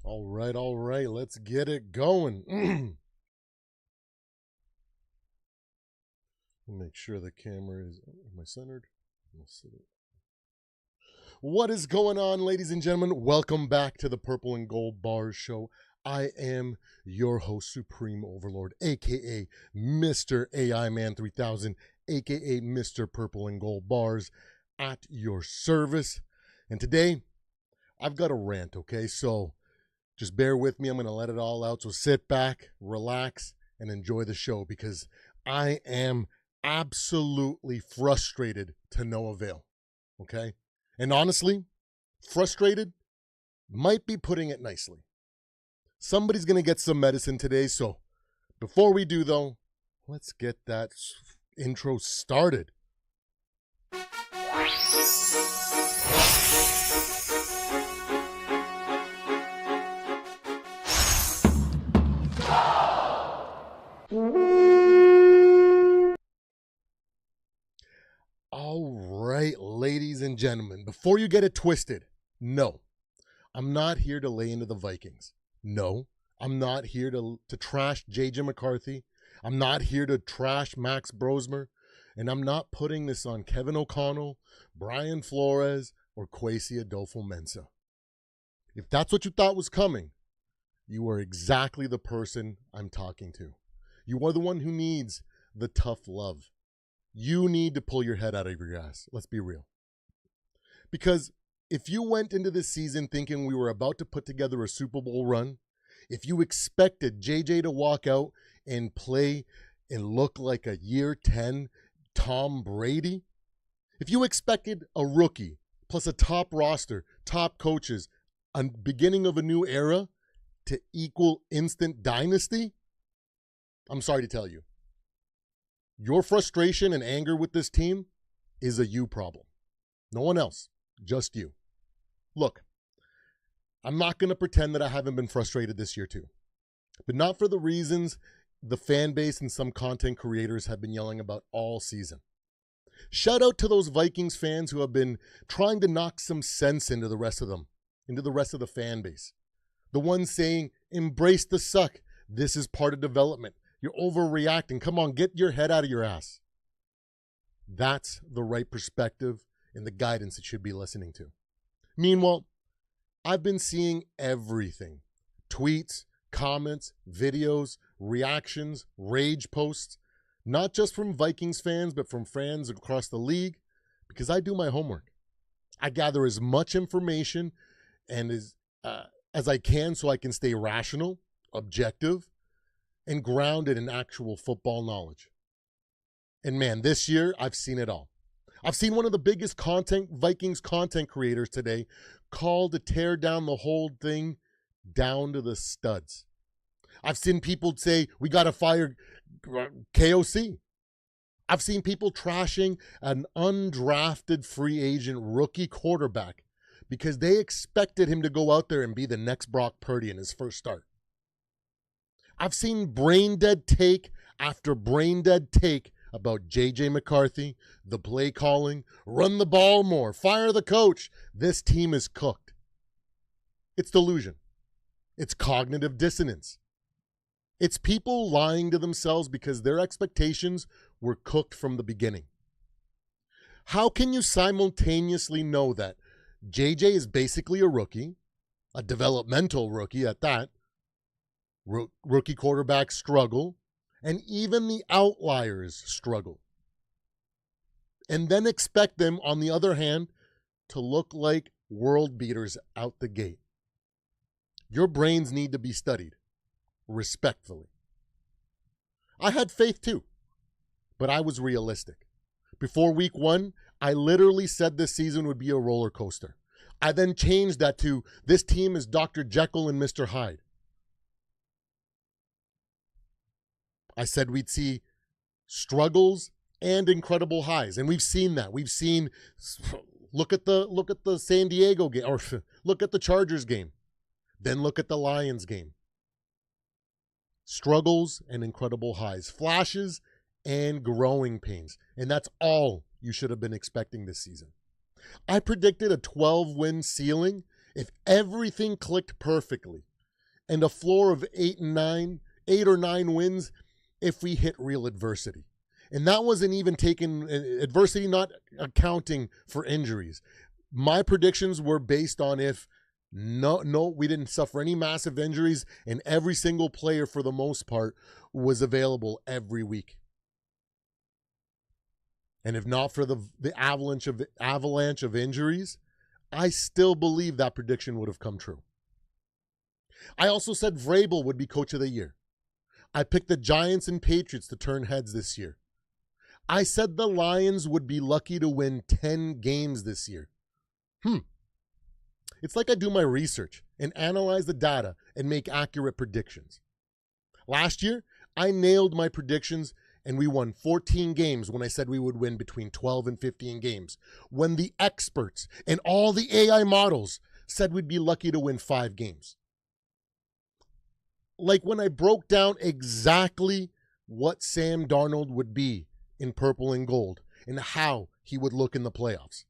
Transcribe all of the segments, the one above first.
All right, let's get it going. Make sure the camera is, am I centered? What is going on, ladies and gentlemen? Welcome back to the Purple and Gold Bars Show. I am your host, Supreme Overlord, aka Mr. AI Man 3000, aka Mr. Purple and Gold Bars, at your service. And today, I've got a rant, okay? So just bear with me. I'm going to let it all out. So sit back, relax, and enjoy the show because I am absolutely frustrated to no avail, okay? And honestly, frustrated might be putting it nicely. Somebody's going to get some medicine today. So before we do, though, let's get that intro started. All right, ladies and gentlemen, before you get it twisted, no, I'm not here to lay into the Vikings. No, I'm not here to trash JJ McCarthy. I'm not here to trash Max Brosmer. And I'm not putting this on Kevin O'Connell, Brian Flores, or Kwesi Adolfo-Mensah. If that's what you thought was coming, you are exactly the person I'm talking to. You are the one who needs the tough love. You need to pull your head out of your ass. Let's be real. Because if you went into this season thinking we were about to put together a Super Bowl run, if you expected JJ to walk out and play and look like a year 10 Tom Brady, if you expected a rookie plus a top roster, top coaches, a beginning of a new era to equal instant dynasty, I'm sorry to tell you. Your frustration and anger with this team is a you problem. No one else, just you. Look, I'm not going to pretend that I haven't been frustrated this year too, but not for the reasons the fan base and some content creators have been yelling about all season. Shout out to those Vikings fans who have been trying to knock some sense into the rest of them, into the rest of the fan base. The ones saying, embrace the suck. This is part of development. You're overreacting. Come on, get your head out of your ass. That's the right perspective and the guidance it should be listening to. Meanwhile, I've been seeing everything. Tweets, comments, videos, reactions, rage posts, not just from Vikings fans, but from fans across the league, because I do my homework. I gather as much information and as I can so I can stay rational, objective, and grounded in actual football knowledge. And man, this year, I've seen it all. I've seen one of the biggest Vikings content creators today call to tear down the whole thing down to the studs. I've seen people say, we got to fire KOC. I've seen people trashing an undrafted free agent rookie quarterback because they expected him to go out there and be the next Brock Purdy in his first start. I've seen brain dead take after brain dead take about JJ McCarthy, the play calling, run the ball more, fire the coach. This team is cooked. It's delusion. It's cognitive dissonance. It's people lying to themselves because their expectations were cooked from the beginning. How can you simultaneously know that JJ is basically a rookie, a developmental rookie at that, rookie quarterbacks struggle, and even the outliers struggle. And then expect them, on the other hand, to look like world beaters out the gate. Your brains need to be studied, respectfully. I had faith too, but I was realistic. Before week 1, I literally said this season would be a roller coaster. I then changed that to, this team is Dr. Jekyll and Mr. Hyde. I said we'd see struggles and incredible highs, and we've seen that. We've seen, look at the San Diego game, or look at the Chargers game, then look at the Lions game. Struggles and incredible highs, flashes and growing pains, and that's all you should have been expecting this season. I predicted a 12-win ceiling if everything clicked perfectly. and a floor of 8 or 9 wins if we hit real adversity. And that wasn't even taking adversity, not accounting for injuries. My predictions were based on if we didn't suffer any massive injuries and every single player for the most part was available every week. And if not for the avalanche of injuries, I still believe that prediction would have come true. I also said Vrabel would be coach of the year. I picked the Giants and Patriots to turn heads this year. I said the Lions would be lucky to win 10 games this year. It's like I do my research and analyze the data and make accurate predictions. Last year, I nailed my predictions and we won 14 games when I said we would win between 12 and 15 games, when the experts and all the AI models said we'd be lucky to win 5 games. Like when I broke down exactly what Sam Darnold would be in purple and gold and how he would look in the playoffs.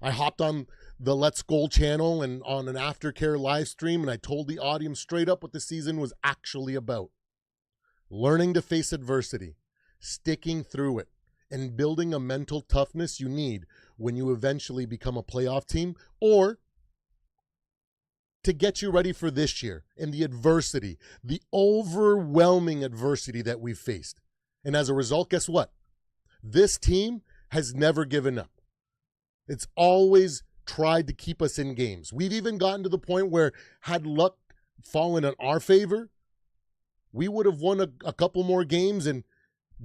I hopped on the Let's Goal channel and on an aftercare live stream, and I told the audience straight up what the season was actually about. Learning to face adversity, sticking through it, and building a mental toughness you need when you eventually become a playoff team, or to get you ready for this year and the adversity, the overwhelming adversity that we've faced. And as a result, guess what? This team has never given up. It's always tried to keep us in games. We've even gotten to the point where, had luck fallen in our favor, we would have won a couple more games, and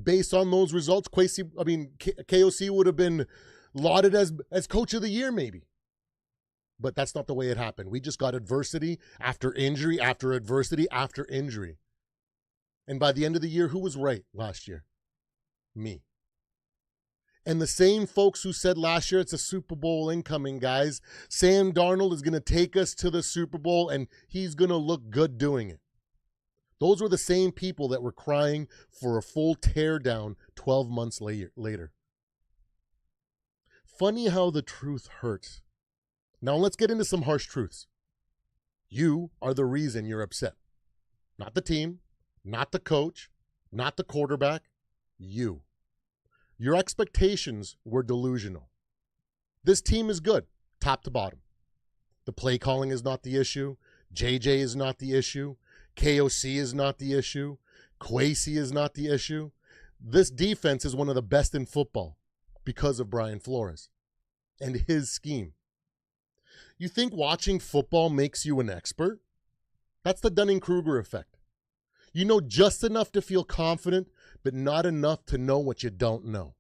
based on those results, KOC would have been lauded as coach of the year maybe. But that's not the way it happened. We just got adversity after injury, after adversity, after injury. And by the end of the year, who was right last year? Me. And the same folks who said last year it's a Super Bowl incoming, guys. Sam Darnold is going to take us to the Super Bowl and he's going to look good doing it. Those were the same people that were crying for a full teardown 12 months later. Funny how the truth hurts. Now let's get into some harsh truths. You are the reason you're upset. Not the team, not the coach, not the quarterback, you. Your expectations were delusional. This team is good, top to bottom. The play calling is not the issue. JJ is not the issue. KOC is not the issue. Kwesi is not the issue. This defense is one of the best in football because of Brian Flores and his scheme. You think watching football makes you an expert? That's the Dunning-Kruger effect. You know just enough to feel confident, but not enough to know what you don't know.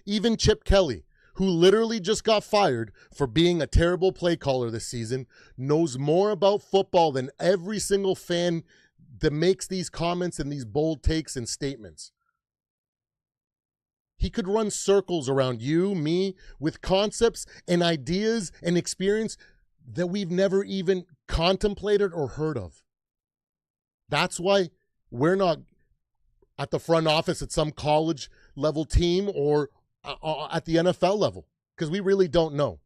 Even Chip Kelly, who literally just got fired for being a terrible play caller this season, knows more about football than every single fan that makes these comments and these bold takes and statements. He could run circles around you, me, with concepts and ideas and experience that we've never even contemplated or heard of. That's why we're not at the front office at some college level team or at the NFL level, because we really don't know.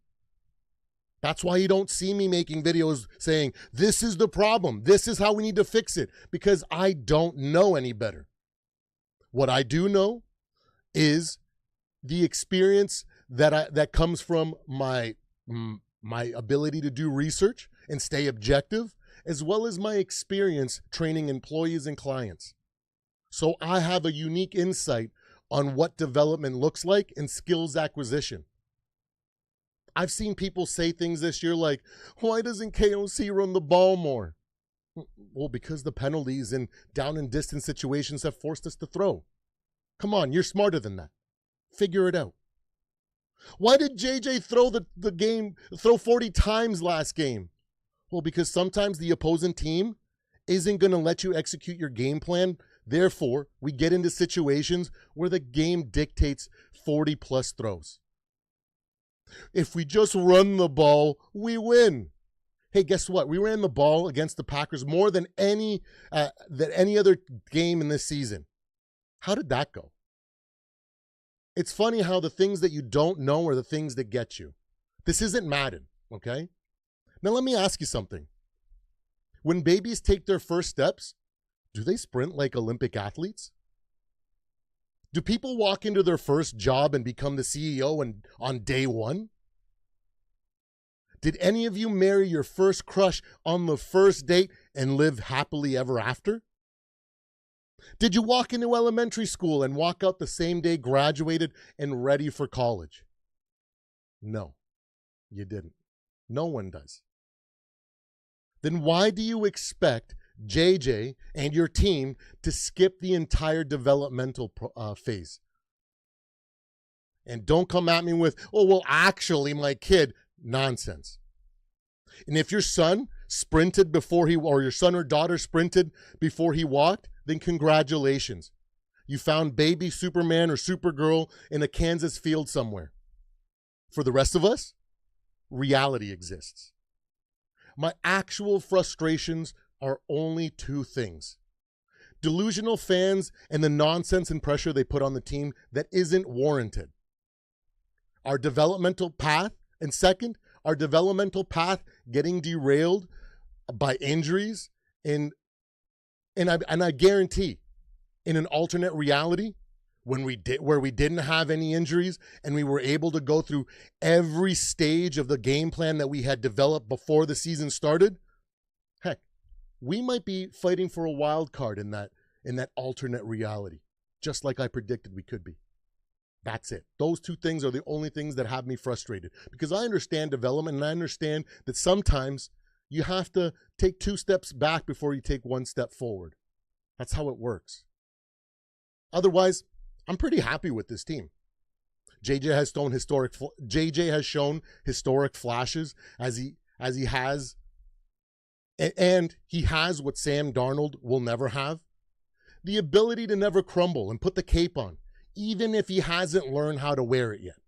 That's why you don't see me making videos saying, this is the problem, this is how we need to fix it, because I don't know any better. What I do know is the experience that comes from my ability to do research and stay objective, as well as my experience training employees and clients. So I have a unique insight on what development looks like and skills acquisition. I've seen people say things this year like, why doesn't KOC run the ball more? Well, because the penalties and down and distance situations have forced us to throw. Come on, you're smarter than that. Figure it out. Why did JJ throw 40 times last game? Well, because sometimes the opposing team isn't going to let you execute your game plan. Therefore, we get into situations where the game dictates 40-plus throws. If we just run the ball, we win. Hey, guess what? We ran the ball against the Packers more than any other game in this season. How did that go? It's funny how the things that you don't know are the things that get you. This isn't Madden, okay? Now let me ask you something. When babies take their first steps, do they sprint like Olympic athletes? Do people walk into their first job and become the CEO on day one? Did any of you marry your first crush on the first date and live happily ever after? Did you walk into elementary school and walk out the same day graduated and ready for college? No, you didn't. No one does. Then why do you expect JJ and your team to skip the entire developmental phase? And don't come at me with, oh, well, actually, my kid, nonsense. And if your son sprinted before or your son or daughter sprinted before he walked, then congratulations. You found baby Superman or Supergirl in a Kansas field somewhere. For the rest of us, reality exists. My actual frustrations are only two things: delusional fans and the nonsense and pressure they put on the team that isn't warranted. Our developmental path, and second, our developmental path getting derailed by injuries, and I guarantee, in an alternate reality, where we didn't have any injuries and we were able to go through every stage of the game plan that we had developed before the season started, heck, we might be fighting for a wild card in that alternate reality, just like I predicted we could be. That's it. Those two things are the only things that have me frustrated, because I understand development and I understand that sometimes you have to take 2 steps back before you take 1 step forward. That's how it works. Otherwise, I'm pretty happy with this team. JJ has shown historic flashes as he has, and he has what Sam Darnold will never have: the ability to never crumble and put the cape on, even if he hasn't learned how to wear it yet.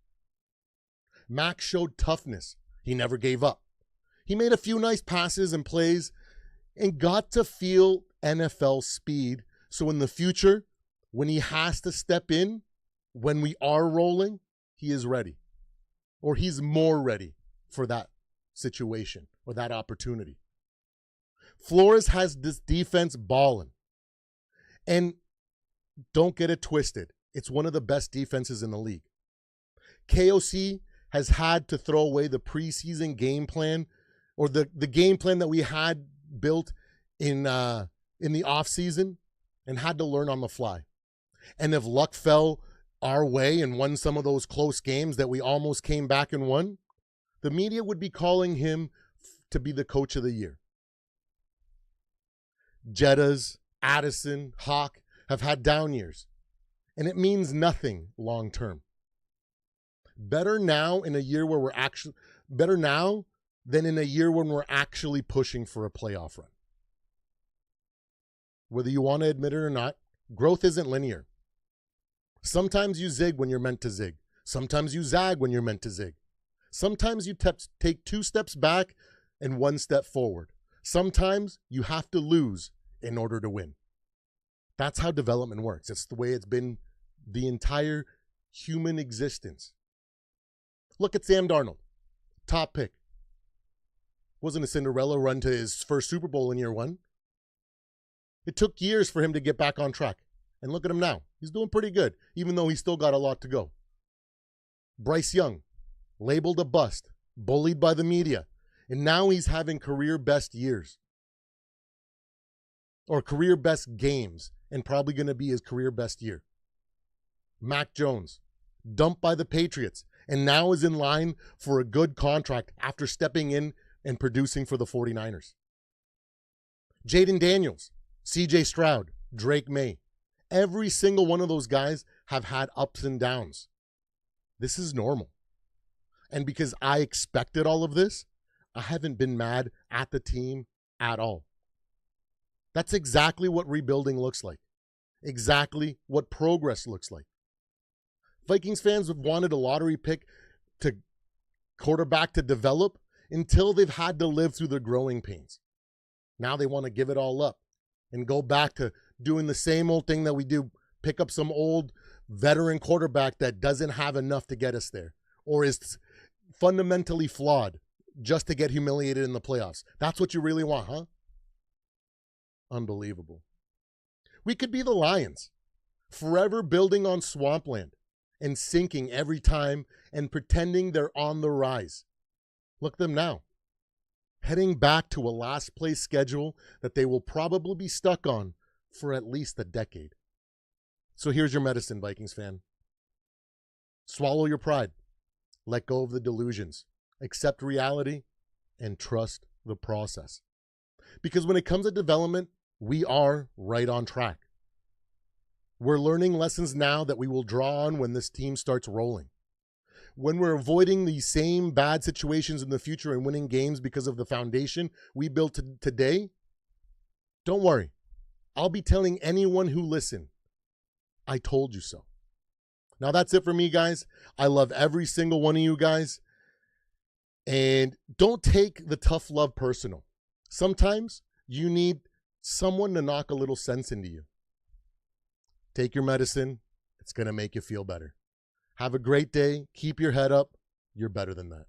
Max showed toughness. He never gave up. He made a few nice passes and plays and got to feel NFL speed, so in the future, when he has to step in, when we are rolling, he is ready. Or he's more ready for that situation or that opportunity. Flores has this defense balling. And don't get it twisted, it's one of the best defenses in the league. KOC has had to throw away the preseason game plan, or the game plan that we had built in the offseason, and had to learn on the fly. And if luck fell our way and won some of those close games that we almost came back and won, the media would be calling him to be the coach of the year. Jettas, Addison, Hawk have had down years, and it means nothing long term. Better now than in a year when we're actually pushing for a playoff run. Whether you want to admit it or not, growth isn't linear. Sometimes you zig when you're meant to zig. Sometimes you zag when you're meant to zig. Sometimes you take 2 steps back and 1 step forward. Sometimes you have to lose in order to win. That's how development works. It's the way it's been the entire human existence. Look at Sam Darnold, top pick. Wasn't a Cinderella run to his first Super Bowl in year 1. It took years for him to get back on track. And look at him now. He's doing pretty good, even though he's still got a lot to go. Bryce Young, labeled a bust, bullied by the media, and now he's having career best years. Or career best games, and probably going to be his career best year. Mac Jones, dumped by the Patriots, and now is in line for a good contract after stepping in and producing for the 49ers. Jaden Daniels, CJ Stroud, Drake May. Every single one of those guys have had ups and downs. This is normal. And because I expected all of this, I haven't been mad at the team at all. That's exactly what rebuilding looks like. Exactly what progress looks like. Vikings fans have wanted a lottery pick to quarterback to develop until they've had to live through the growing pains. Now they want to give it all up and go back to doing the same old thing that we do, pick up some old veteran quarterback that doesn't have enough to get us there, or is fundamentally flawed just to get humiliated in the playoffs. That's what you really want, huh? Unbelievable. We could be the Lions, forever building on swampland and sinking every time and pretending they're on the rise. Look at them now, heading back to a last place schedule that they will probably be stuck on for at least a decade. So here's your medicine, Vikings fan. Swallow your pride. Let go of the delusions. Accept reality and trust the process. Because when it comes to development, we are right on track. We're learning lessons now that we will draw on when this team starts rolling. When we're avoiding these same bad situations in the future and winning games because of the foundation we built today, don't worry. I'll be telling anyone who listens, I told you so. Now that's it for me, guys. I love every single one of you guys. And don't take the tough love personal. Sometimes you need someone to knock a little sense into you. Take your medicine. It's going to make you feel better. Have a great day. Keep your head up. You're better than that.